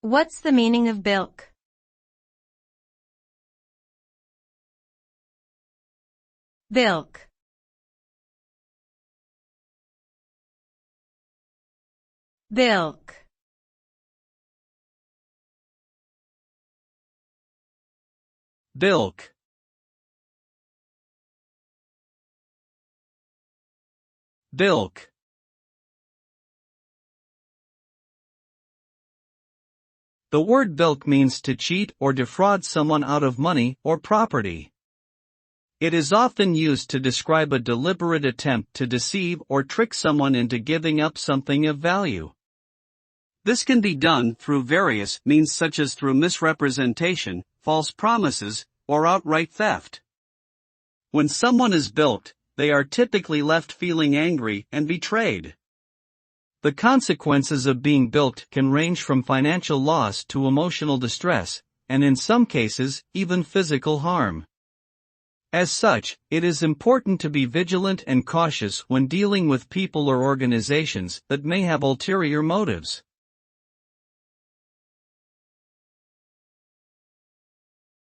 What's the meaning of bilk? Bilk. Bilk. Bilk. Bilk. The word bilk means to cheat or defraud someone out of money or property. It is often used to describe a deliberate attempt to deceive or trick someone into giving up something of value. This can be done through various means such as through misrepresentation, false promises, or outright theft. When someone is bilked, they are typically left feeling angry and betrayed. The consequences of being bilked can range from financial loss to emotional distress, and in some cases, even physical harm. As such, it is important to be vigilant and cautious when dealing with people or organizations that may have ulterior motives.